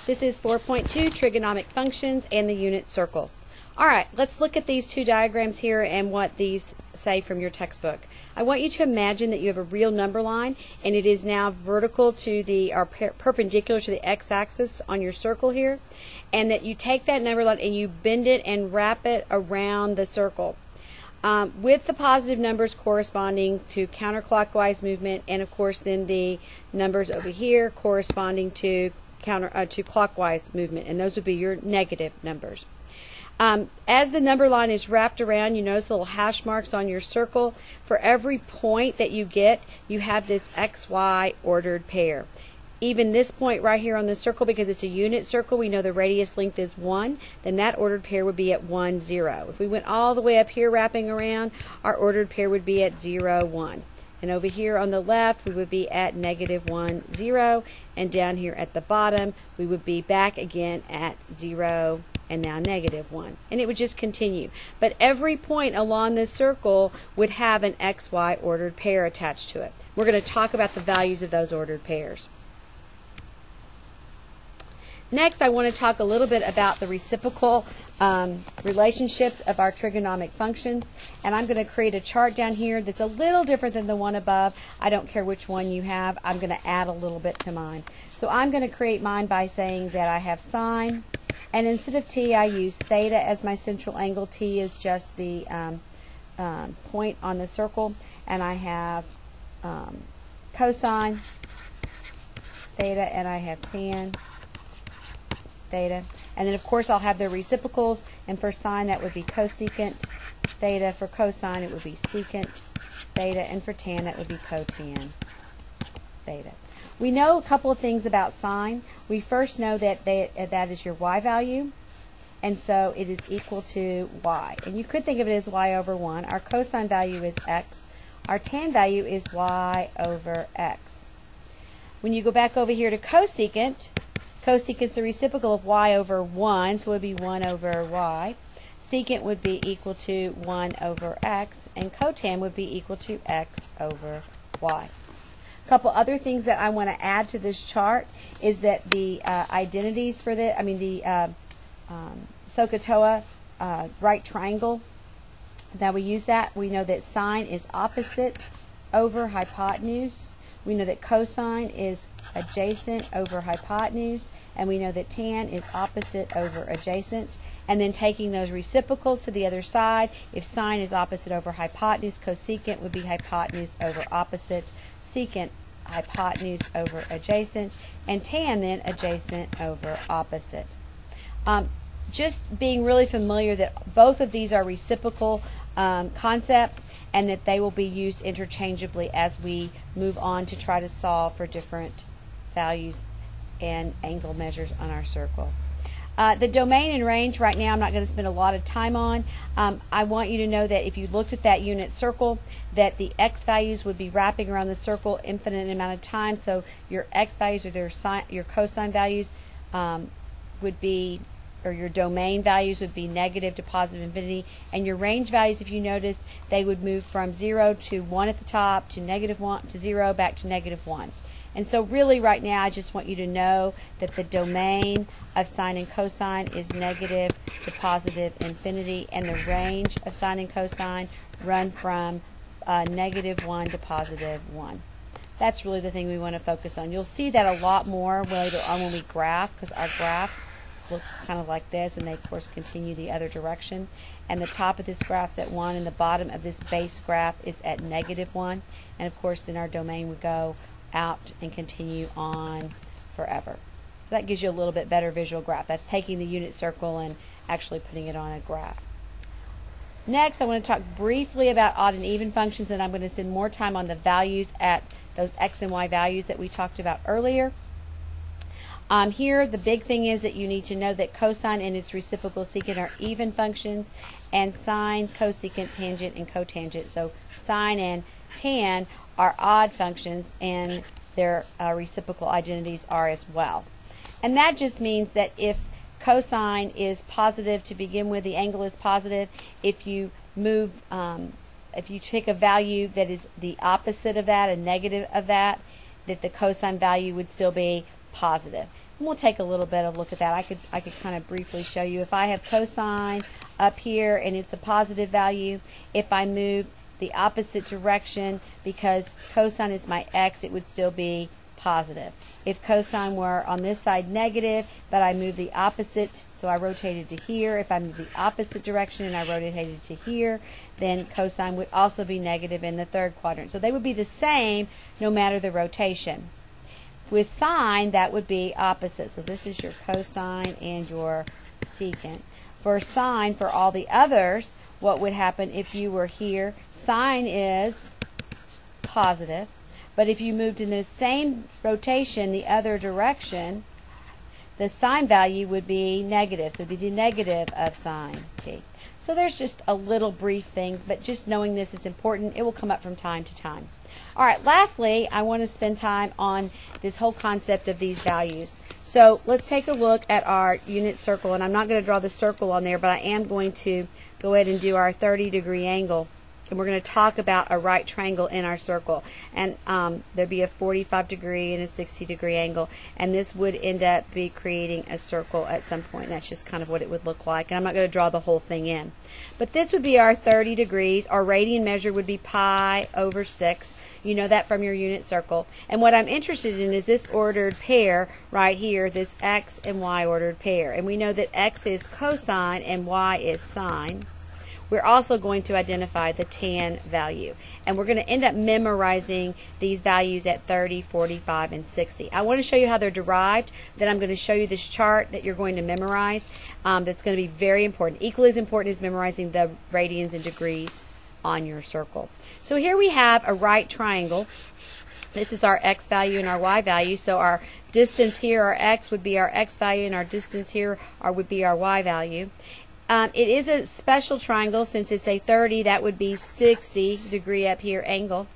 This is 4.2 trigonomic functions and the unit circle. All right, let's look at these two diagrams here and what these say from your textbook. I want you to imagine that you have a real number line and it is now vertical to the, or perpendicular to the x-axis on your circle here, and that you take that number line and you bend it and wrap it around the circle. With the positive numbers corresponding to counterclockwise movement, and of course then the numbers over here corresponding to clockwise movement, and those would be your negative numbers. As the number line is wrapped around, you notice the little hash marks on your circle. For every point that you get, you have this XY ordered pair. Even this point right here on the circle, because it's a unit circle, we know the radius length is 1, then that ordered pair would be at 1, 0. If we went all the way up here wrapping around, our ordered pair would be at 0, 1. And over here on the left, we would be at negative 1, 0. And down here at the bottom, we would be back again at 0 and now negative 1. And it would just continue. But every point along this circle would have an XY ordered pair attached to it. We're going to talk about the values of those ordered pairs. Next, I want to talk a little bit about the reciprocal relationships of our trigonomic functions. And I'm going to create a chart down here that's a little different than the one above. I don't care which one you have. I'm going to add a little bit to mine. So I'm going to create mine by saying that I have sine, and instead of t, I use theta as my central angle. T is just the point on the circle. And I have cosine theta, and I have tan theta. And then of course I'll have their reciprocals, and for sine that would be cosecant theta, for cosine it would be secant theta, and for tan that would be cotan theta. We know a couple of things about sine. We first know that that is your y value, and so it is equal to y. And you could think of it as y over 1. Our cosine value is x. Our tan value is y over x. When you go back over here to cosecant, cosecant is the reciprocal of y over 1, so it would be 1 over y. Secant would be equal to 1 over x, and cotan would be equal to x over y. A couple other things that I want to add to this chart is that the identities for the SOHCAHTOA right triangle, that we use that. We know that sine is opposite over hypotenuse. We know that cosine is adjacent over hypotenuse, and we know that tan is opposite over adjacent. And then taking those reciprocals to the other side, if sine is opposite over hypotenuse, cosecant would be hypotenuse over opposite, secant hypotenuse over adjacent, and tan then adjacent over opposite. Just being really familiar that both of these are reciprocal concepts, and that they will be used interchangeably as we move on to try to solve for different values and angle measures on our circle. The domain and range right now I'm not going to spend a lot of time on. I want you to know that if you looked at that unit circle, that the x values would be wrapping around the circle infinite amount of time, so your x values or your cosine values would be, or your domain values would be negative to positive infinity, and your range values, if you notice, they would move from 0 to 1 at the top, to negative 1 to 0, back to negative 1. And so really right now I just want you to know that the domain of sine and cosine is negative to positive infinity, and the range of sine and cosine run from negative 1 to positive 1. That's really the thing we want to focus on. You'll see that a lot more later on when we graph, because our graphs look kind of like this, and they of course continue the other direction. And the top of this graph is at 1, and the bottom of this base graph is at negative 1. And of course then our domain would go out and continue on forever. So that gives you a little bit better visual graph. That's taking the unit circle and actually putting it on a graph. Next, I want to talk briefly about odd and even functions, and I'm going to spend more time on the values at those x and y values that we talked about earlier. Here, the big thing is that you need to know that cosine and its reciprocal secant are even functions, and sine, cosecant, tangent, and cotangent. So sine and tan are odd functions, and their reciprocal identities are as well. And that just means that if cosine is positive to begin with, the angle is positive. If you move, if you take a value that is the opposite of that, a negative of that, that the cosine value would still be positive. And we'll take a little bit of a look at that. I could kind of briefly show you. If I have cosine up here and it's a positive value, if I move the opposite direction, because cosine is my x, it would still be positive. If cosine were on this side negative, but I move the opposite, so I rotated to here, if I move the opposite direction and I rotated to here, then cosine would also be negative in the third quadrant. So they would be the same no matter the rotation. With sine, that would be opposite. So this is your cosine and your secant. For sine, for all the others, what would happen if you were here? Sine is positive, but if you moved in the same rotation the other direction, the sine value would be negative. So it would be the negative of sine t. So there's just a little brief things, but just knowing this is important. It will come up from time to time. All right, lastly, I want to spend time on this whole concept of these values. So let's take a look at our unit circle, and I'm not going to draw the circle on there, but I am going to go ahead and do our 30-degree angle. And we're going to talk about a right triangle in our circle. And there'd be a 45-degree and a 60-degree angle. And this would end up be creating a circle at some point. That's just kind of what it would look like. And I'm not going to draw the whole thing in. But this would be our 30 degrees. Our radian measure would be pi over 6. You know that from your unit circle. And what I'm interested in is this ordered pair right here, this x and y ordered pair. And we know that x is cosine and y is sine. We're also going to identify the tan value. And we're going to end up memorizing these values at 30, 45, and 60. I want to show you how they're derived. Then I'm going to show you this chart that you're going to memorize. That's going to be very important. Equally as important as memorizing the radians and degrees on your circle. So here we have a right triangle. This is our x value and our y value. So our distance here, our x, would be our x value, and our distance here would be our y value. It is a special triangle. Since it's a 30, that would be 60-degree up here angle.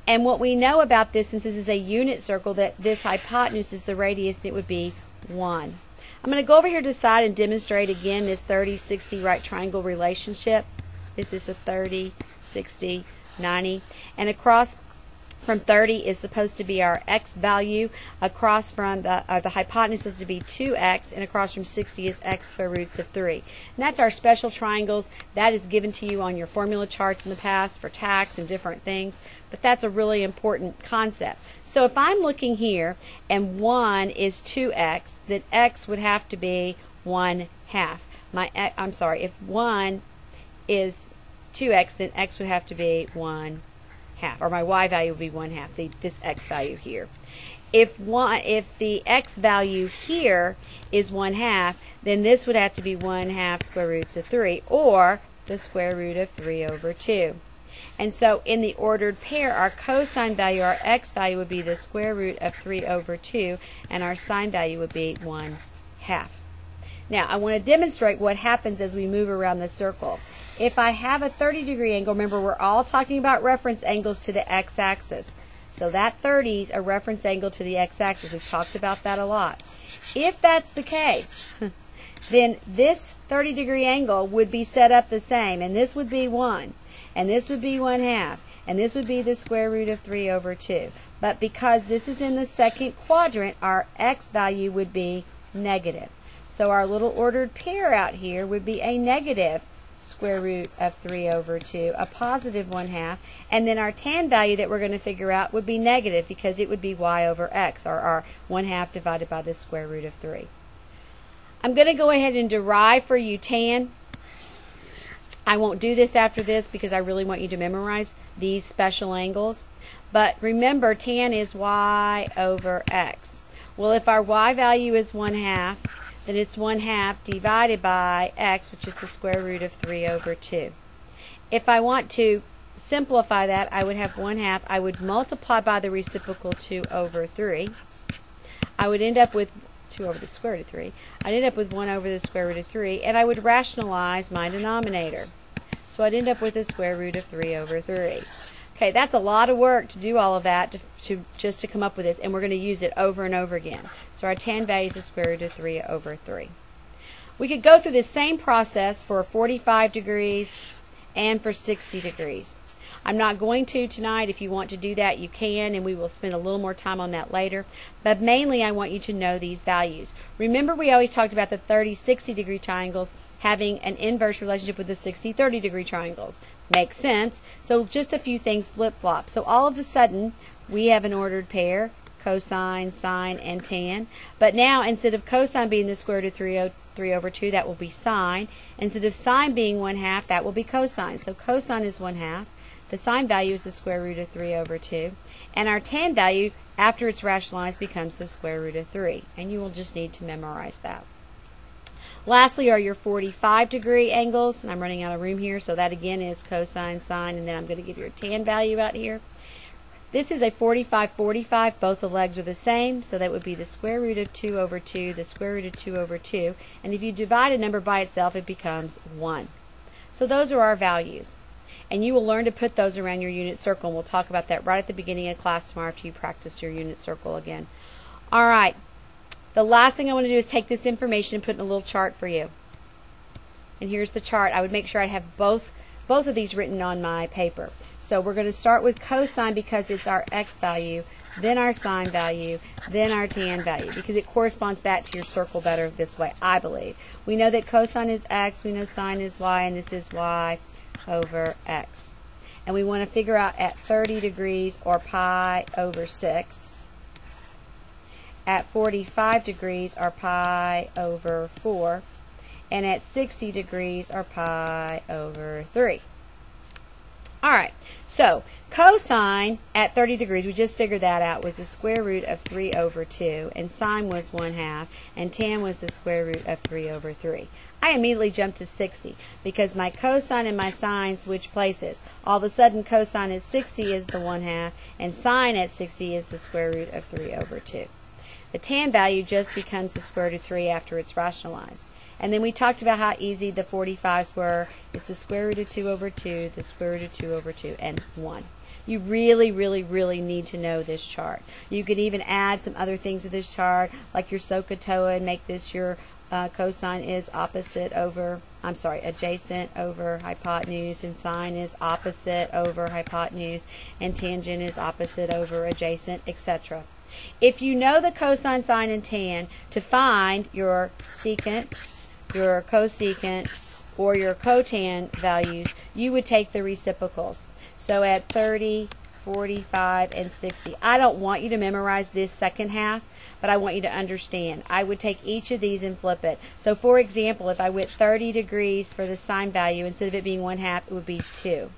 And what we know about this, since this is a unit circle, that this hypotenuse is the radius, and it would be 1. I'm going to go over here to the side and demonstrate again this 30-60 right triangle relationship. This is a 30, 60, 90. And across from 30 is supposed to be our x value. Across from the hypotenuse is to be 2x, and across from 60 is x square roots of 3. And that's our special triangles. That is given to you on your formula charts in the past for tax and different things. But that's a really important concept. So if I'm looking here and 1 is 2x, then x would have to be 1/2. I'm sorry, if 1 is 2x, then x would have to be 1/2, or my y value would be 1/2, this x value here. If the x value here is 1/2, then this would have to be 1/2 square roots of 3, or the square root of 3 over 2. And so in the ordered pair, our cosine value, our x value, would be the square root of 3 over 2, and our sine value would be 1/2. Now, I want to demonstrate what happens as we move around the circle. If I have a 30-degree angle, remember we're all talking about reference angles to the x-axis. So that 30 is a reference angle to the x-axis. We've talked about that a lot. If that's the case, then this 30-degree angle would be set up the same, and this would be 1, and this would be 1/2, and this would be the square root of 3 over 2. But because this is in the second quadrant, our x value would be negative. So our little ordered pair out here would be a negative square root of 3 over 2, a positive 1/2, and then our tan value that we're going to figure out would be negative because it would be y over x, or our 1/2 divided by the square root of 3. I'm going to go ahead and derive for you tan. I won't do this after this because I really want you to memorize these special angles. But remember, tan is y over x. Well, if our y value is 1/2, then it's 1/2 divided by x, which is the square root of 3 over 2. If I want to simplify that, I would have 1/2. I would multiply by the reciprocal 2 over 3. I would end up with 2 over the square root of 3. I'd end up with 1 over the square root of 3, and I would rationalize my denominator. So I'd end up with the square root of 3 over 3. Okay, that's a lot of work to do all of that just to come up with this, and we're going to use it over and over again. So our tan value is the square root of 3 over 3. We could go through the same process for 45 degrees and for 60 degrees. I'm not going to tonight. If you want to do that, you can, and we will spend a little more time on that later. But mainly, I want you to know these values. Remember, we always talked about the 30-60 degree triangles having an inverse relationship with the 60-30 degree triangles. Makes sense. So just a few things flip-flop. So all of a sudden, we have an ordered pair, cosine, sine, and tan. But now, instead of cosine being the square root of 3 over 2, that will be sine. Instead of sine being 1/2, that will be cosine. So cosine is 1/2. The sine value is the square root of 3 over 2. And our tan value, after it's rationalized, becomes the square root of 3. And you will just need to memorize that. Lastly are your 45-degree angles. And I'm running out of room here, so that again is cosine, sine, and then I'm going to give you a tan value out here. This is a 45-45. Both the legs are the same, so that would be the square root of 2 over 2, the square root of 2 over 2. And if you divide a number by itself, it becomes 1. So those are our values. And you will learn to put those around your unit circle, and we'll talk about that right at the beginning of class tomorrow after you practice your unit circle again. All right. The last thing I want to do is take this information and put in a little chart for you. And here's the chart. I would make sure I have both of these written on my paper. So we're going to start with cosine because it's our x value, then our sine value, then our tan value, because it corresponds back to your circle better this way, I believe. We know that cosine is x, we know sine is y, and this is y over x. And we want to figure out at 30 degrees or pi over 6. At 45 degrees or pi over 4. And at 60 degrees or pi over 3. Alright, so cosine at 30 degrees, we just figured that out, was the square root of 3 over 2, and sine was 1/2, and tan was the square root of 3 over 3. I immediately jumped to 60 because my cosine and my sine switch places. All of a sudden, cosine at 60 is the 1/2, and sine at 60 is the square root of 3 over 2. The tan value just becomes the square root of 3 after it's rationalized. And then we talked about how easy the 45s were. It's the square root of 2 over 2, the square root of 2 over 2, and 1. You really, really, really need to know this chart. You could even add some other things to this chart, like your SOHCAHTOA, and make this your cosine is adjacent over hypotenuse, and sine is opposite over hypotenuse, and tangent is opposite over adjacent, etc. If you know the cosine, sine, and tan, to find your secant, your cosecant, or your cotan values, you would take the reciprocals. So at 30, 45, and 60. I don't want you to memorize this second half, but I want you to understand. I would take each of these and flip it. So for example, if I went 30 degrees for the sine value, instead of it being 1/2, it would be 2.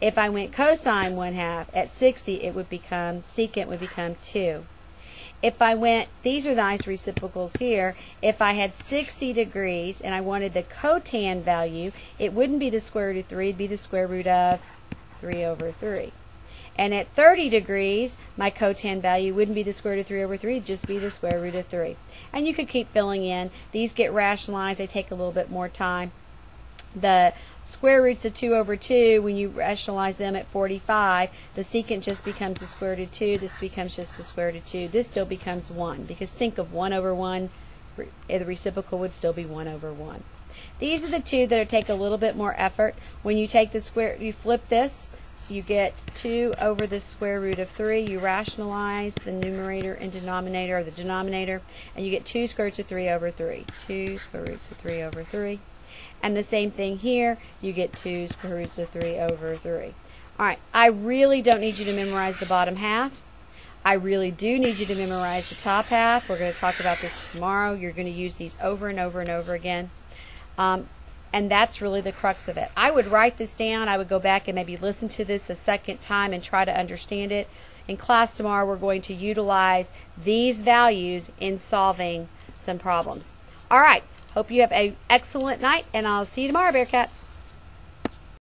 If I went cosine 1/2, at 60, it would become, secant would become 2. If I went, these are nice reciprocals here, if I had 60 degrees and I wanted the cotan value, it wouldn't be the square root of 3, it'd be the square root of 3 over 3. And at 30 degrees, my cotan value wouldn't be the square root of 3 over 3, it'd just be the square root of 3. And you could keep filling in. These get rationalized, they take a little bit more time. The square roots of 2 over 2, when you rationalize them at 45, the secant just becomes the square root of 2, this becomes just the square root of 2, this still becomes 1, because think of 1 over 1, the reciprocal would still be 1 over 1. These are the two that take a little bit more effort. When you take the square, you flip this, you get 2 over the square root of 3, you rationalize the numerator and denominator, or the denominator, and you get 2 square roots of 3 over 3, 2 square roots of 3 over 3. And the same thing here, you get 2 square roots of 3 over 3. Alright, I really don't need you to memorize the bottom half. I really do need you to memorize the top half. We're going to talk about this tomorrow. You're going to use these over and over and over again. And that's really the crux of it. I would write this down. I would go back and maybe listen to this a second time and try to understand it. In class tomorrow, we're going to utilize these values in solving some problems. Alright. Hope you have an excellent night, and I'll see you tomorrow, Bearcats.